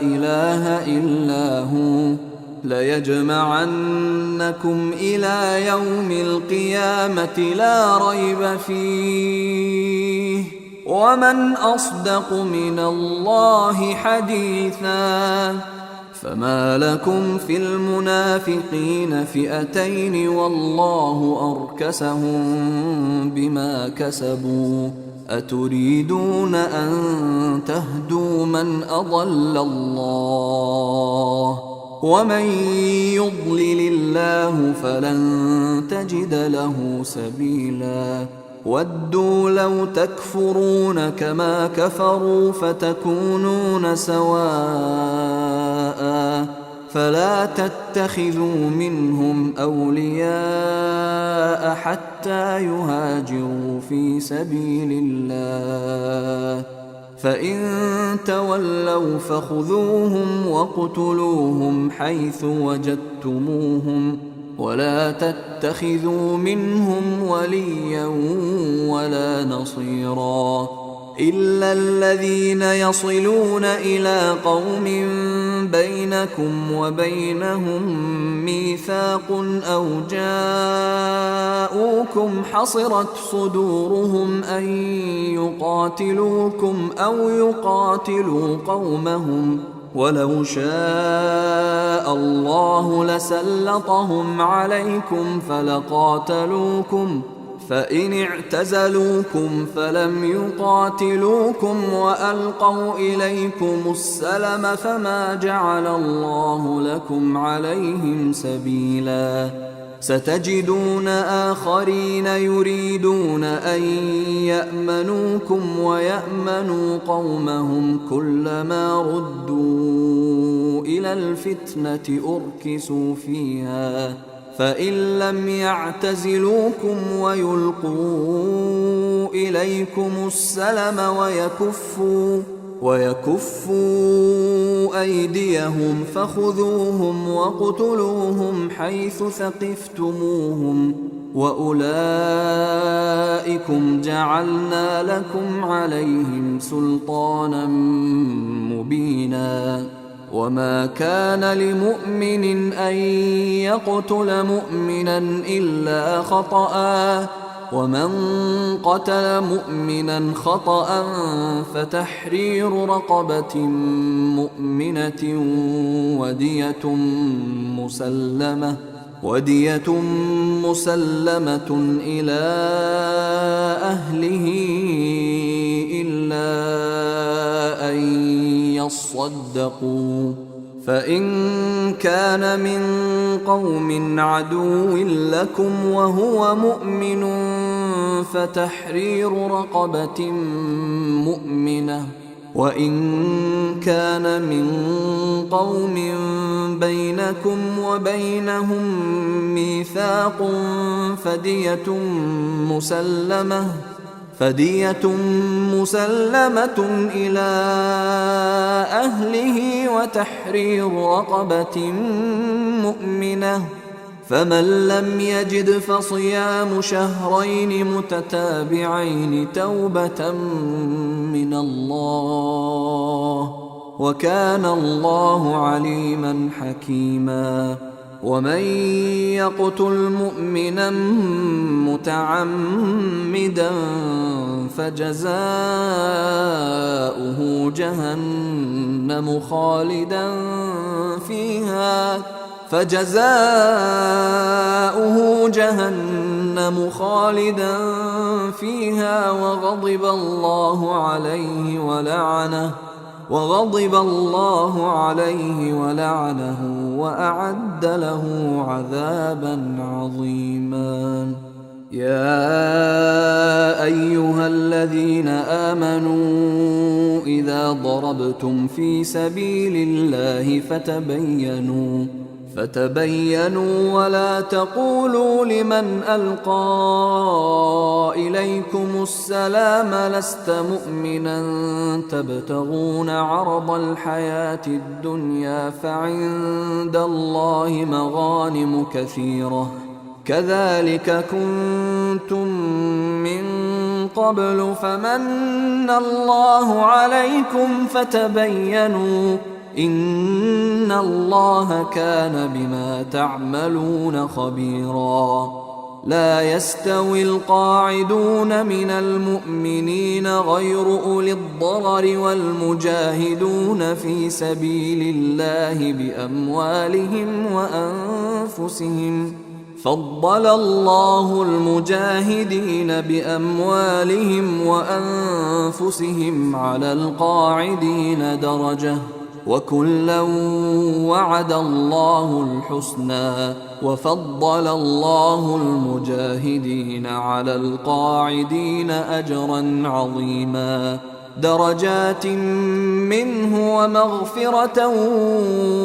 إله إلا هو ليجمعنكم إلى يوم القيامة لا ريب فيه ومن أصدق من الله حديثا. فما لكم في المنافقين فئتين والله أركسهم بما كسبوا أتريدون أن تهدوا من أضل الله ومن يضلل الله فلن تجد له سبيلا. ودوا لو تكفرون كما كفروا فتكونون سواء فلا تتخذوا منهم أولياء حتى يهاجروا في سبيل الله فإن تولوا فخذوهم واقتلوهم حيث وجدتموهم ولا تتخذوا منهم وليا ولا نصيرا إلا الذين يصلون إلى قوم بينكم وبينهم ميثاق أو جاءوكم حصرت صدورهم أن يقاتلوكم أو يقاتلوا قومهم ولو شاء الله لسلطهم عليكم فلقاتلوكم فإن اعتزلوكم فلم يقاتلوكم وألقوا إليكم السلم فما جعل الله لكم عليهم سبيلا. ستجدون آخرين يريدون أن يأمنوكم ويأمنوا قومهم كلما ردوا إلى الفتنة أركسوا فيها فإن لم يعتزلوكم ويلقوا إليكم السلم ويكفوا أيديهم فخذوهم واقتلوهم حيث ثقفتموهم وأولئكم جعلنا لكم عليهم سلطانا مبينا. وما كان لمؤمن أن يقتل مؤمنا إلا خطأ ومن قتل مؤمنا خطأ فتحرير رقبة مؤمنة ودية مسلمة إلى أهله إلا أن يصدقوا فإن كان من قوم عدو لكم وهو مؤمن فتحرير رقبة مؤمنة وإن كان من قوم بينكم وبينهم ميثاق فدية مسلمة إلى أهله وتحرير رقبة مؤمنة فمن لم يجد فصيام شهرين متتابعين توبة من الله وكان الله عليما حكيما. ومن يقتل مؤمنا متعمدا فجزاؤه جهنم خالدا فيها وغضب الله عليه ولعنه وأعد له عذابا عظيما. يا أيها الذين آمنوا إذا ضربتم في سبيل الله فتبينوا ولا تقولوا لمن ألقى إليكم السلام لست مؤمنا تبتغون عرض الحياة الدنيا فعند الله مغانم كثيرة كذلك كنتم من قبل فمن الله عليكم فتبينوا إن الله كان بما تعملون خبيرا. لا يستوي القاعدون من المؤمنين غير أولي الضرر والمجاهدون في سبيل الله بأموالهم وأنفسهم. فضل الله المجاهدين بأموالهم وأنفسهم على القاعدين درجة، وكلا وعد الله الحسنى، وفضل الله المجاهدين على القاعدين أجرا عظيما، درجات منه ومغفرة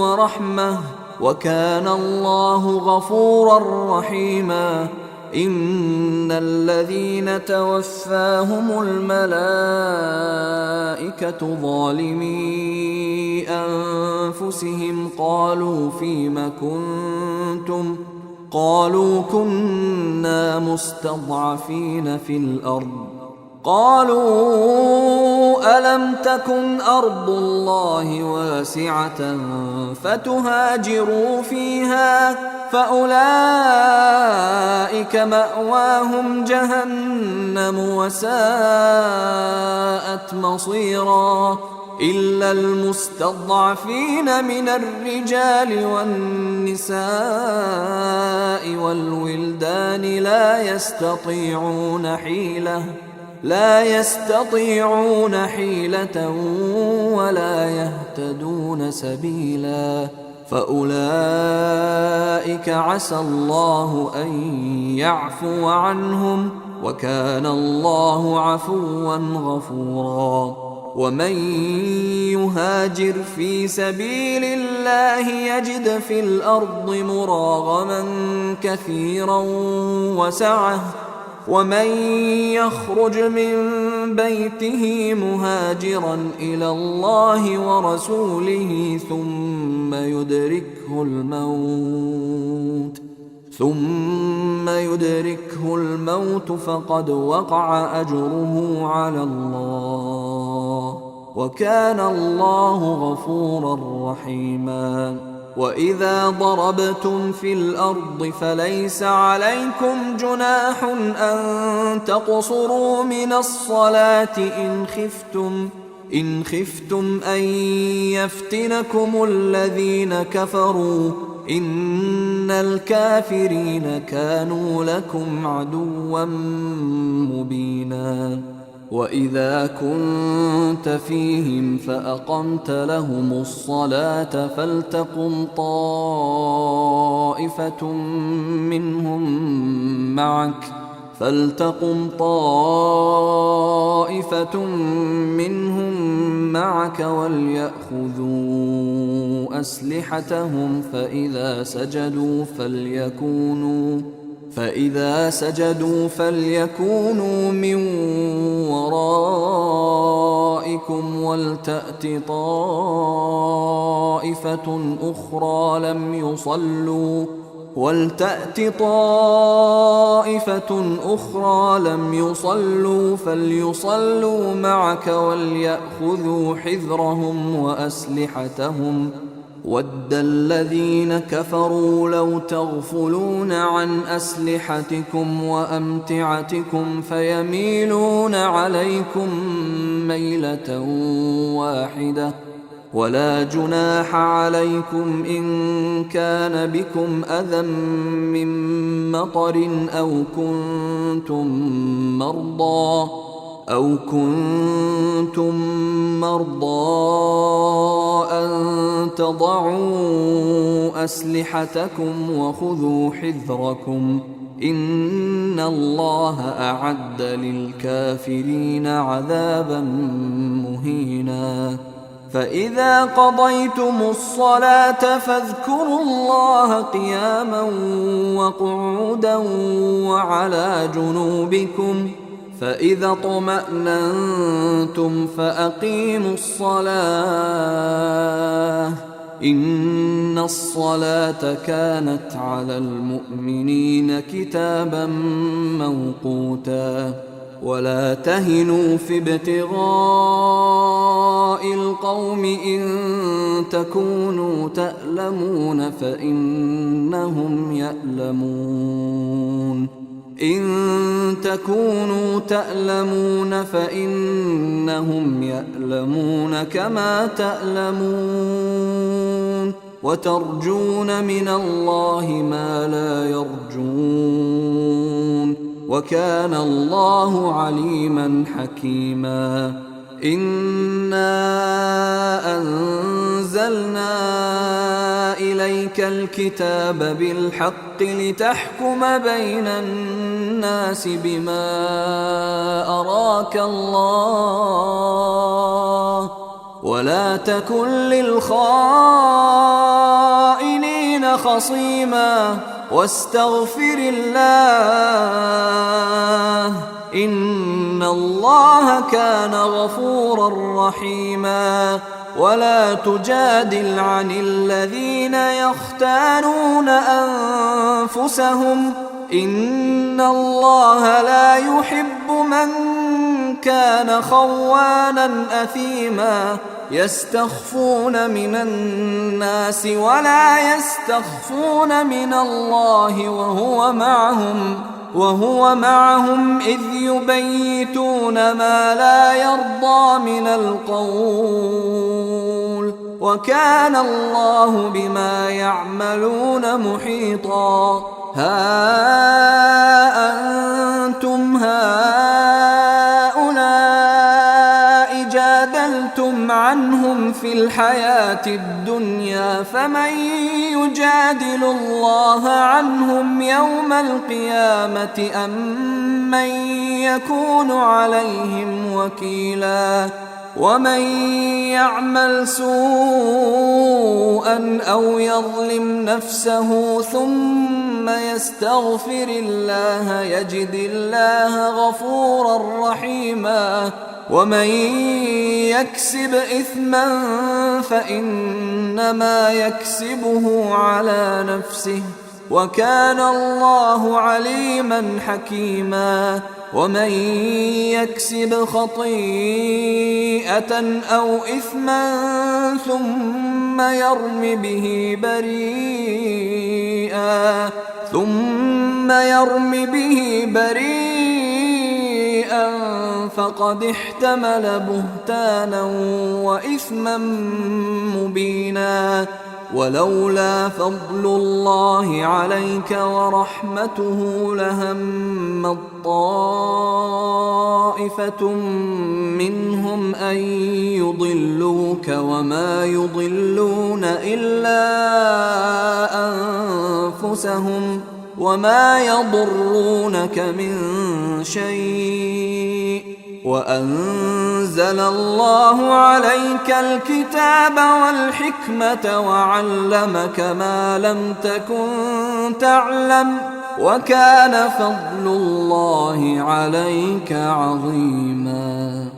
ورحمة، وكان الله غفورا رحيما. إن الذين توفاهم الملائكة ظالمي أنفسهم قالوا فيم كنتم؟ قالوا كنا مستضعفين في الأرض. قالوا ألم تكن أرض الله واسعة فتهاجروا فيها فأولئك مأواهم جهنم وساءت مصيرا. إلا المستضعفين من الرجال والنساء والولدان لا يستطيعون حيلة ولا يهتدون سبيلا، فأولئك عسى الله أن يعفو عنهم، وكان الله عفوا غفورا. ومن يهاجر في سبيل الله يجد في الأرض مراغما كثيرا وسعة، ومن يخرج من بيته مهاجرا إلى الله ورسوله ثم يدركه الموت فقد وقع أجره على الله، وكان الله غفورا رحيما. وإذا ضربتم في الأرض فليس عليكم جناح أن تقصروا من الصلاة إن خفتم أن يفتنكم الذين كفروا، إن الكافرين كانوا لكم عدوا مبينا. وإذا كنت فيهم فأقمت لهم الصلاة فلتقم طائفة منهم معك وليأخذوا أسلحتهم، فإذا سجدوا فليكونوا من ورائكم ولتأت طائفة أخرى لم يصلوا فليصلوا معك وليأخذوا حذرهم وأسلحتهم. وَدَّ الَّذِينَ كَفَرُوا لَوْ تَغْفُلُونَ عَنْ أَسْلِحَتِكُمْ وَأَمْتِعَتِكُمْ فَيَمِيلُونَ عَلَيْكُمْ مَيْلَةً وَاحِدَةً. وَلَا جُنَاحَ عَلَيْكُمْ إِن كَانَ بِكُمْ أَذًى مِّن مَّطَرٍ أَوْ كنتم مرضى أن تضعوا أسلحتكم وخذوا حذركم، إن الله أعد للكافرين عذابا مهينا. فإذا قضيتم الصلاة فاذكروا الله قياما وقعودا وعلى جنوبكم، فإذا اطمأننتم فأقيموا الصلاة، إن الصلاة كانت على المؤمنين كتابا موقوتا. ولا تهنوا في ابتغاء القوم إن تكونوا تألمون فإنهم يألمون كما تألمون وترجون من الله ما لا يرجون وكان الله عليما حكيما إنا أنزلنا إليك الكتاب بالحق لتحكم بين الناس بما أراك الله ولا تكن للخائنين خصيما واستغفر الله إن الله كان غفورا رحيما ولا تجادل عن الذين يختانون أنفسهم إن الله لا يحب من كان خوانا أثيما يستخفون من الناس ولا يستخفون من الله وهو معهم إذ يبيتون ما لا يرضى من القول وكان الله بما يعملون محيطا ها أنتم هؤلاء جادلتم عنهم في الحياة الدنيا فمن يجادل الله عنهم يوم القيامة أم من يكون عليهم وكيلا ومن يعمل سوءا أو يظلم نفسه ثم يستغفر الله يجد الله غفورا رحيما ومن يكسب إثما فإنما يكسبه على نفسه وكان الله عليما حكيما ومن يكسب خطيئة أو إثما ثم يرم به بريئا فقد احتمل بهتانا وإثما مبينا ولولا فضل الله عليك ورحمته لهمت طائفة منهم أن يضلوك وما يضلون إلا أنفسهم وما يضرونك من شيء وأنزل الله عليك الكتاب والحكمة وعلمك ما لم تكن تعلم وكان فضل الله عليك عظيما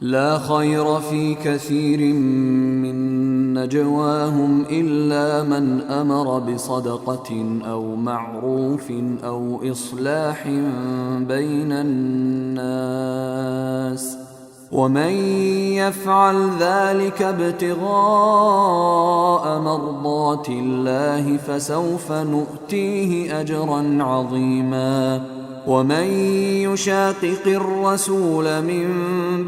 لا خير في كثير من نجواهم إلا من أمر بصدقة أو معروف أو إصلاح بين الناس ومن يفعل ذلك ابتغاء مرضات الله فسوف نؤتيه أجرا عظيما ومن يشاقق الرسول من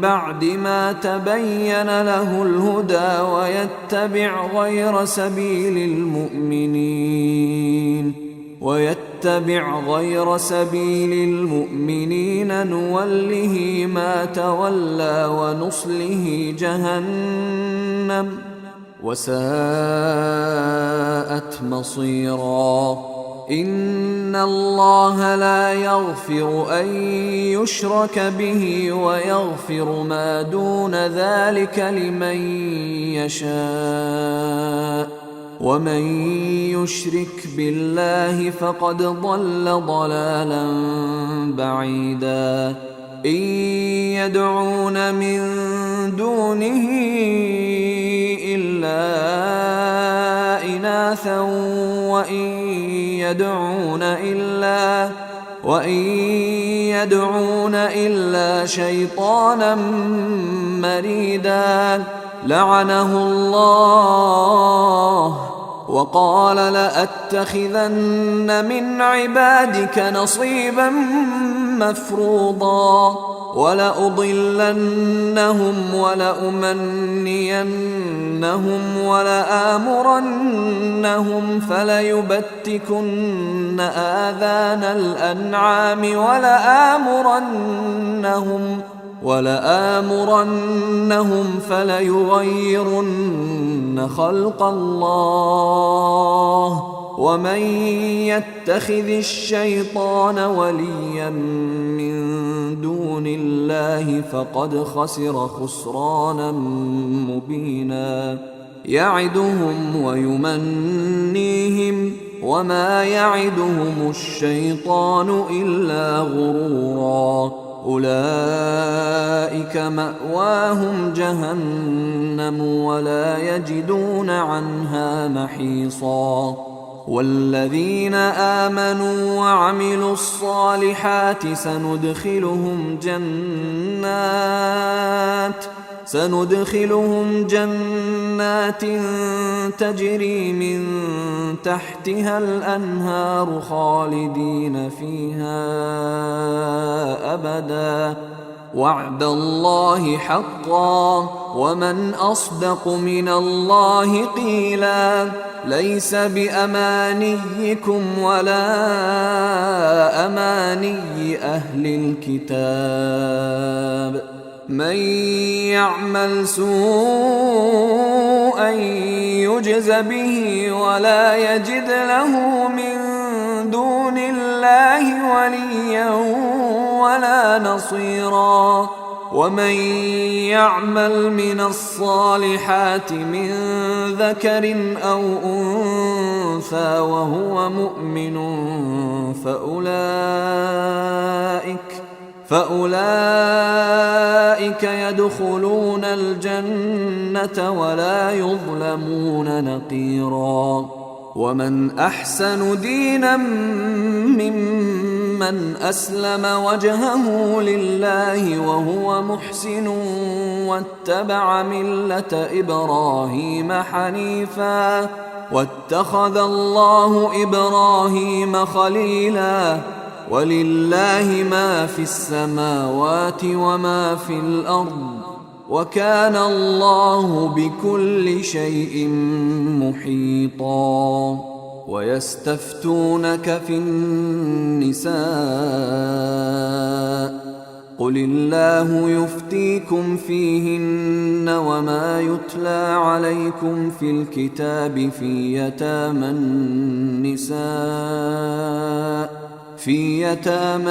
بعد ما تبين له الهدى ويتبع غير سبيل المؤمنين نوله ما تولى ونصله جهنم وساءت مصيرا إن الله لا يغفر أن يشرك به ويغفر ما دون ذلك لمن يشاء ومن يشرك بالله فقد ضل ضلالا بعيدا إن يدعون من دونه إلا إناثا وإن وإن يدعون إلا شيطانا مريدا لعنه الله وقال لأتخذن من عبادك نصيبا مفروضا ولأضلنهم ولأمنينهم ولآمرنهم فليبتكن آذان الأنعام ولآمرنهم فليغيرن خلق الله ومن يتخذ الشيطان وليا من دون الله فقد خسر خسرانا مبينا يعدهم ويمنيهم وما يعدهم الشيطان إلا غرورا أولئك مأواهم جهنم ولا يجدون عنها محيصا والذين آمنوا وعملوا الصالحات سندخلهم جنات تجري من تحتها الأنهار خالدين فيها أبدا وعد الله حقا ومن أصدق من الله قيلا ليس بأمانيكم ولا أماني أهل الكتاب من يعمل سوءا يجز به ولا يجد له من دون الله وليا ولا نصيرا ومن يعمل من الصالحات من ذكر أو أنثى وهو مؤمن فأولئك يدخلون الجنة ولا يظلمون نقيرا ومن أحسن دينا ممن أسلم وجهه لله وهو محسن واتبع ملة إبراهيم حنيفا واتخذ الله إبراهيم خليلا ولله ما في السماوات وما في الأرض وكان الله بكل شيء محيطا ويستفتونك في النساء قل الله يفتيكم فيهن وما يتلى عليكم في الكتاب في يتامى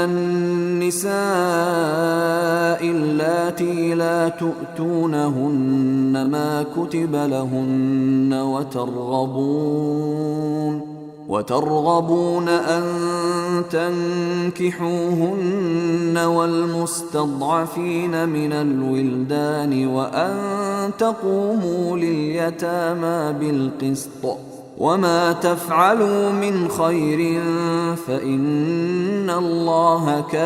النساء اللاتي لا تؤتونهن ما كتب لهن وترغبون أن تنكحوهن والمستضعفين من الولدان وأن تقوموا لليتامى بالقسط وما تفعلوا من خير فإن الله كان